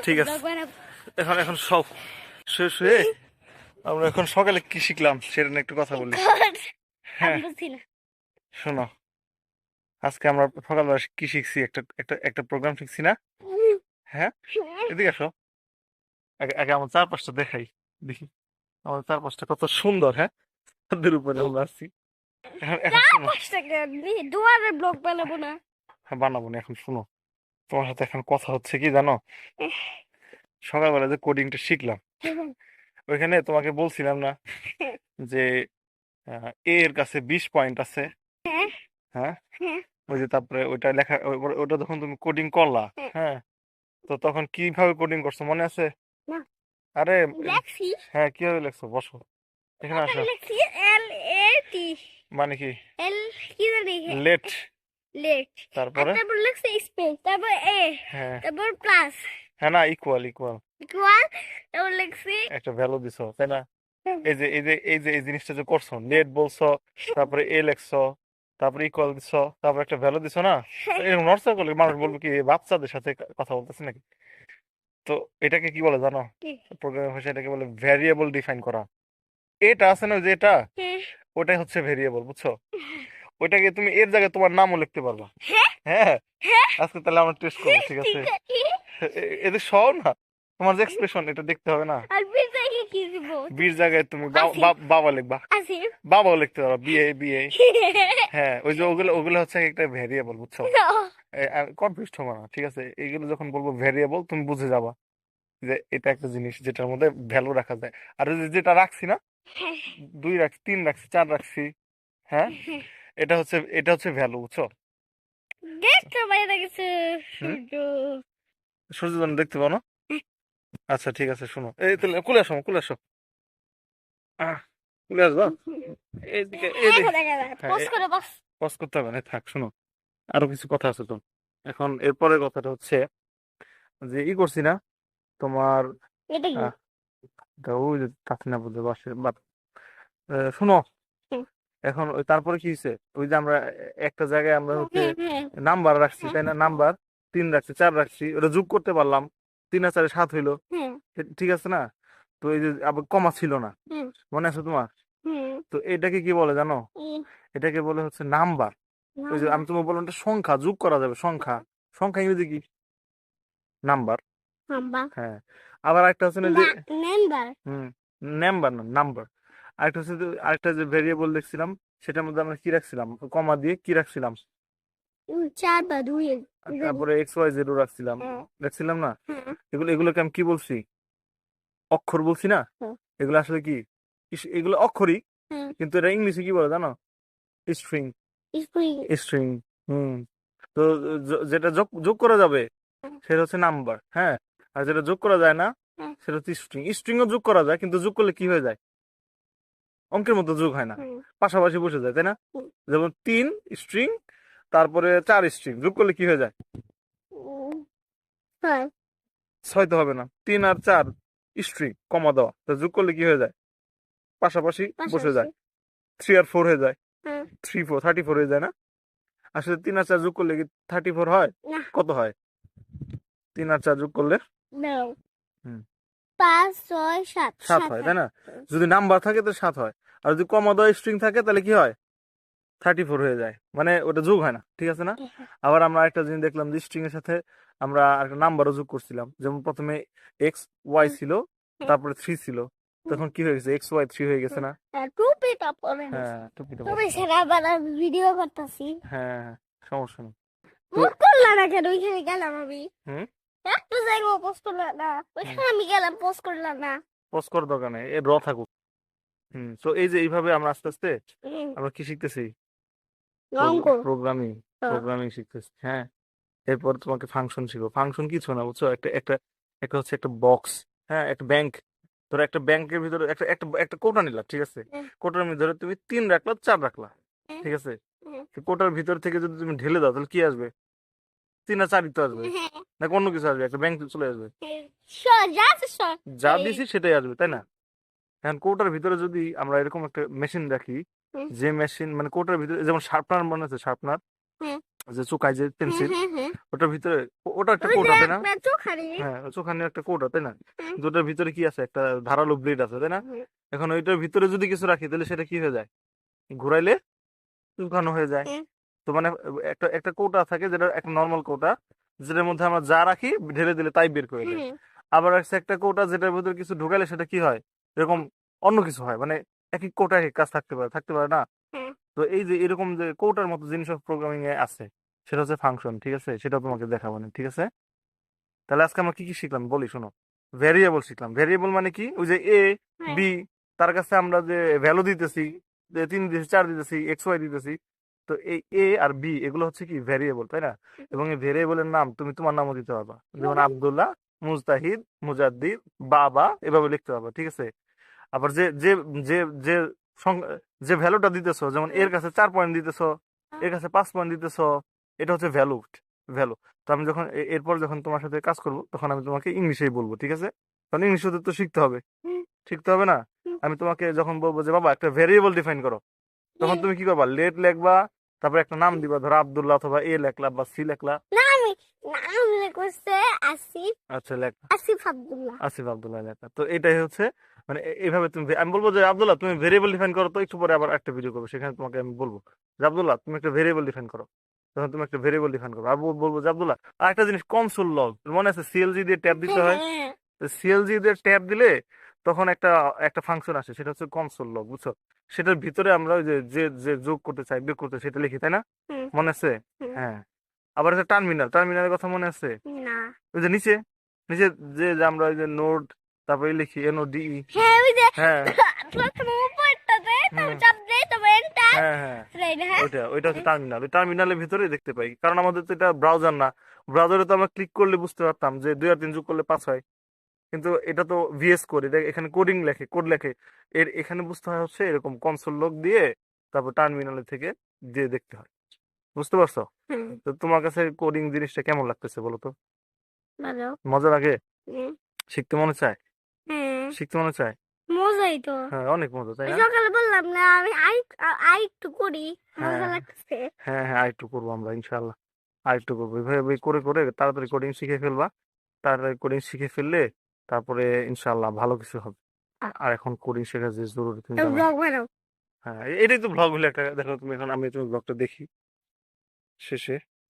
ঠিক আছে, এখন এখন সব শেষ হয়ে আমরা এখন সকালে কি শিখলাম সেটা নিয়ে একটু কথা বলি। হ্যাঁ, শোনো, আজকে আমরা সকালবেলা কি শিখছি, একটা একটা একটা প্রোগ্রাম শিখছি না? হ্যাঁ, এদিকে আসো, আগে আগে আমার চারপাশটা দেখাই, দেখি আমাদের চারপাশটা কত সুন্দর। হ্যাঁ, ছাদের উপরে আমরা আছি। এখন এখন শোনো, দুয়ারের ব্লক বানাবো না। হ্যাঁ বানাবো না, এখন শোনো, তোমার সাথে এখন কথা হচ্ছে কি জানো, সকালবেলা যে কোডিংটা শিখলাম ওইখানে তোমাকে বলছিলাম না যে এ এর কাছে 20 পয়েন্ট আছে। হ্যাঁ, ওই যে তারপরে ওইটা লেখা ওটা যখন তুমি কোডিং করলা, হ্যাঁ, তো তখন কিভাবে কোডিং করছো মনে আছে? না, আরে লেখছি হ্যাঁ, কিভাবে লিখছো বসো, এখানে আসো। লেখছি এল এ টি মানে কি? এল কি জানি লেট, লেট আর তারপরে তারপর লেখছি স্পেস তারপর এ হ্যাঁ তারপর প্লাস হ্যাঁ, না ইকুয়াল ইকুয়াল ইকুয়াল তারপর লেখছি একটা ভ্যালু দিছো তাই না? এই যে এই জিনিসটা যে করছো, লেট বলছো, তারপরে এ লেখছো, তারপরে ইকুয়াল দিছো, তারপরে একটা ভ্যালু দিছো না? তো এরকম নড়চড় করলে মানুষ বলবে কি এ বাচ্চাদের সাথে কথা বলতেছে নাকি? তো এটাকে কি বলে জানো? প্রোগ্রামিং ভাষায় এটাকে বলে ভ্যারিয়েবল ডিফাইন করা। এটা আছে না, যে এটা, ওটাই হচ্ছে ভেরিয়েবল, বুঝছো? ওইটাকে তুমি এর জায়গায় তোমার নামও লিখতে পারবা। হ্যাঁ, আজকে তাহলে আমরা টেস্ট করবো, ঠিক আছে? এদের সব না, তোমার যে এক্সপ্রেশন এটা দেখতে হবে না। আর বিজাকে কি দিব বীর জায়গায় তুমি আসিফ বাবা লিখবা, আসিফ বাবাও লিখতে পারবা, বিয়ে বিয়ে। হ্যাঁ, ওই যে ওগুলো ওগুলো হচ্ছে একটা ভেরিয়েবল, বুঝছো? কনফিউজ হবে না, ঠিক আছে? এইগুলো যখন বলবো ভেরিয়েবল তুমি বুঝে যাবা যে এটা একটা জিনিস যেটার মধ্যে ভ্যালু রাখা যায়। আর ওই যে যেটা রাখছি না, 2 রাখছি, 3 রাখছি, 4 রাখছি, হ্যাঁ, এটা হচ্ছে ভ্যালু, বুঝছো? দেখতে বাইরে গেছে হুম, সূর্য সূর্য যখন দেখতে পাও না? আচ্ছা ঠিক আছে, শোনো, এই তাহলে কুলে আসো, কুলে আসো, আহ, কুলে আসবা, এইদিকে এইদিকে। এখন দেখা যায় হ্যাঁ, পোস্ট করে বাস পজ করতে হবে না, থাক, শোনো, আরো কিছু কথা আছে তো। এখন এরপরের কথাটা হচ্ছে যে ই করছি না তোমার, এটা কি আহ, ওই যে তাসিনা বুঝে বাসে বাপ, শোনো, এখন ওই তারপরে কি হয়েছে, ওই যে আমরা একটা জায়গায় আমরা হচ্ছে নাম্বার রাখছি তাই না, নাম্বার 3 রাখছি, 4 রাখছি, ওটা যোগ করতে পারলাম, 3 আর 4 7 হইলো, ঠিক আছে না? তো এই যে আবার কমা ছিল না, মনে আছে তোমার? তো এটাকে কি বলে জানো? এটাকে বলে হচ্ছে নাম্বার। ওই যে আমি তোমাকে বললাম এটা সংখ্যা, যোগ করা যাবে সংখ্যা, সংখ্যা ইংরেজি কি? নাম্বার। হ্যাঁ, আবার একটা হচ্ছে না যে, নাম্বার হুম, নাম্বার না, নাম্বার। আরেকটা হচ্ছে যে, আরেকটা যে ভেরিয়েবল দেখছিলাম, সেটার মধ্যে আমরা কি রাখছিলাম, কমা দিয়ে কি রাখছিলাম, চার বা দুই আর তারপরে এক্স ওয়াই জেড রাখছিলাম, রাখছিলাম না? এগুলোকে আমি কি বলছি, অক্ষর বলছি না? এগুলো আসলে কি, এগুলো অক্ষরই, কিন্তু এটা ইংলিশে কি বলে জানো? String, string. হুম, তো যেটা যোগ যোগ করা যাবে সেটা হচ্ছে নাম্বার, হ্যাঁ, আর যেটা যোগ করা যায় না সেটা হচ্ছে স্ট্রিং। স্ট্রিংও যোগ করা যায়, কিন্তু যোগ করলে কি হয়ে যায়, অঙ্কের মতো যোগ হয় না, পাশাপাশি বসে যায় তাই না? যেমন 3 স্ট্রিং, তারপরে 4 স্ট্রিং যোগ করলে কি হয়ে যায়? 6 তো হবে না, 3 আর 4 স্ট্রিং কমা দেওয়া, তো যোগ করলে কি হয়ে যায়, পাশাপাশি বসে যায়, 3 আর 4 হয়ে যায়, 3 4 34 হয়ে যায় না? আসলে 3 আর 4 যোগ করলে কি 34 হয়? কত হয় 3 আর 4 যোগ করলে? হুম, 5 6 7 7 হয় তাই না? যদি নাম্বার থাকে তো 7 হয়, আর যদি কমা দেওয়া স্ট্রিং থাকে তাহলে কি হয়, 34 হয়ে যায়, মানে ওটা যোগ হয় না, ঠিক আছে না? আবার আমরা একটা জিনিস দেখলাম যে স্ট্রিং এর সাথে আমরা একটা নাম্বারও যোগ করছিলাম, যেমন প্রথমে এক্স ওয়াই ছিল, তারপরে 3 ছিল, তখন কি হয়ে গেছে, এক্স ওয়াই 3 হয়ে গেছে না? টুপিটা পরে হ্যাঁ, টুপিটা তুমি পড়ছে। সেটা আবার ভিডিও করতেছি হ্যাঁ হ্যাঁ, সমস্যা নেই। তো মুখ করলা না কেন ওইখানে গেলাম আমি হুম, একটু জায়গা পোস্ট করলা না ওইখানে আমি গেলাম পোস্ট করলাম না পজ করার দরকার নেই, এ থাকুক। তো এই যে এইভাবে আমরা আস্তে আস্তে আমরা কি শিখতেছি, অঙ্ক প্রোগ্রামিং, প্রোগ্রামিং শিখতেছি। হ্যাঁ, এরপর তোমাকে ফাংশন শিখো। ফাংশন কিছু না, বুঝছো, একটা একটা একটা হচ্ছে একটা বক্স, হ্যাঁ, একটা ব্যাংক, ধরো একটা ব্যাংকের ভিতরে একটা একটা একটা কোটা নিলা, ঠিক আছে? কোটার ভিতরে তুমি 3 রাখলা, 4 রাখলা, ঠিক আছে? কোটার ভিতর থেকে যদি তুমি ঢেলে দাও তাহলে কি আসবে, 3 আর 4 তো আসবে, নাকি অন্য কিছু আসবে, একটা ব্যাংক চলে আসবে? যা দিছি সেটাই আসবে তাই না? এখন কোটার ভিতরে যদি আমরা এরকম একটা মেশিন রাখি, যে মেশিন মানে কোটার ভিতরে, যেমন শার্পনার, মনে আছে শার্পনার? যে চোখায় যে পেন্সিল, হ্যাঁ ওটার ভিতরে ওটা একটা ওই কোড যে আছে না? একটা চোখারি হ্যাঁ, চোখানি একটা কোড আছে না? কিন্তু ওটার ভিতরে কি আছে, একটা ধারালো ব্লেড আছে তাই না? এখন ওইটার ভিতরে যদি কিছু রাখি তাহলে সেটা কি হয়ে যায়, ঘুরাইলে চুলকানো হয়ে যায়। তো মানে একটা একটা কৌটা থাকে, যেটা একটা নর্মাল কৌটা, যেটার মধ্যে আমরা যা রাখি ঢেলে দিলে তাই বের করে দেয়। আবার আছে একটা কৌটা যেটার ভিতরে কিছু ঢুকাইলে সেটা কি হয়, এরকম অন্য কিছু হয়। মানে এক এক কৌটা এক এক কাজ থাকতে পারে না? তো এই যে এরকম যে কৌটার মতো জিনিস প্রোগ্রামিং এ আছে, সেটা হচ্ছে ফাংশন, ঠিক আছে? সেটা তোমাকে দেখাবো না, ঠিক আছে? তাহলে আজকে আমরা কি কি শিখলাম বলি শোনো। ভ্যারিয়েবল শিখলাম। ভ্যারিয়েবল মানে কি, ওই যে এ বি, তার কাছে আমরা যে ভ্যালু দিতেছি, যে 3 দিতেছি, 4 দিতেছি, এক্স ওয়াই দিতেছি, তো এই এ আর বি এগুলো হচ্ছে কি ভ্যারিয়েবল, তাই না? এবং এই ভ্যারিয়েবলের নাম তুমি তোমার নামও দিতে পারবা, যেমন আব্দুল্লাহ, মুজতাহিদ, মুজাদ্দিদ, বাবা, এভাবে লিখতে পারবা, ঠিক আছে? আবার যে যে যে যে যে ভ্যালুটা দিতেছো, যেমন এর কাছে 4 পয়েন্ট দিতেছো, এর কাছে 5 পয়েন্ট দিতেছো, এটা হচ্ছে ভ্যালু। ভ্যালু। তো আমি যখন এরপর যখন তোমার সাথে কাজ করব তখন আমি তোমাকে ইংলিশেই বলবো, ঠিক আছে? কারণ ইংলিশ তো শিখতে হবে, শিখতে হবে না? আমি তোমাকে যখন বলবো যে বাবা একটা ভেরিয়েবল ডিফাইন করো, তখন তুমি কি করবা, লেট লিখবা, তারপর একটা নাম দিবা, ধরো আব্দুল্লাহ, অথবা এ লেখলা বা সি লেখলা। নাম লিখছে আসিফ আচ্ছা লেখ, আসিফ আব্দুল্লাহ আসিফ আব্দুল্লাহ লেখা। তো এটাই হচ্ছে মানে এইভাবে তুমি আমি বলবো যে আব্দুল্লাহ তুমি ভেরিয়েবল ডিফাইন করো, তো একটু পরে আবার একটা ভিডিও করবো, সেখানে তোমাকে আমি বলবো যে আব্দুল্লাহ তুমি একটা ভেরিয়েবল ডিফাইন করো, তখন তুমি একটা ভেরিয়েবল ডিফাইন করো। আর বলবো যে আব্দুল্লাহ আর একটা জিনিস, কনসোল লগ মনে আছে, সিএলজি দিয়ে ট্যাব দিতে হয়। তো সিএলজি দিয়ে ট্যাব দিলে তখন একটা একটা ফাংশন আসে, সেটা হচ্ছে কনসোল লগ, বুঝছো? সেটার ভিতরে আমরা ওই যে যে যে যোগ করতে চাই, বিয়োগ করতে চাই, সেটা লিখি, তাই না? মনে আছে? হ্যাঁ। আবার একটা টার্মিনাল, টার্মিনালের কথা মনে আছে? না ওই যে নিচে নিচে যে আমরা ওই যে নোড, তারপরে লিখি NODE। হ্যাঁ ওই যে হ্যাঁ প্রথমে উপরটাতে হুম, তারপর চাপ দেই তারপর এন্টার হ্যাঁ হ্যাঁ, রাইট হ্যাঁ ওইটা ওইটা হচ্ছে টার্মিনাল। ওই টার্মিনালের ভিতরে দেখতে পাই, কারণ আমাদের তো এটা ব্রাউজার না। ব্রাউজারে তো আমরা ক্লিক করলে বুঝতে পারতাম যে 2 আর 3 যোগ করলে 5 হয়, কিন্তু এটা তো VS কোড, এটা এখানে কোডিং লেখে, কোড লেখে। এখানে বুঝতে হয় হচ্ছে এরকম কনসোল লগ দিয়ে, তারপর টার্মিনালে থেকে দিয়ে দেখতে হয়। বুঝতে পারছো? হুম তো তোমার কাছে কোডিং জিনিসটা কেমন লাগতেছে বলো তো? ভালো মজা লাগে? হুম শিখতে মনে চায়? হ্যাঁ শিখতে মনে চায়? মজাই তো হ্যাঁ, অনেক মজা, তাই ওই না? সকালে বললাম না আমি আই একটু করি মজা হ্যাঁ লাগছে হ্যাঁ হ্যাঁ, আরেকটু করবো আমরা ইনশাল্লাহ। আরেকটু করবো এভাবে করে করে তাড়াতাড়ি কোডিং শিখে ফেলবা। তাড়াতাড়ি কোডিং শিখে ফেললে তারপরে ইনশাল্লাহ ভালো কিছু হবে। আর এখন কোডিং শেখা যে জরুরি তুমি জানো। ব্লগ বানাও হ্যাঁ, এটাই তো ব্লগ হলো একটা। দেখো তুমি এখন, আমি তুমি ব্লগটা দেখি শেষে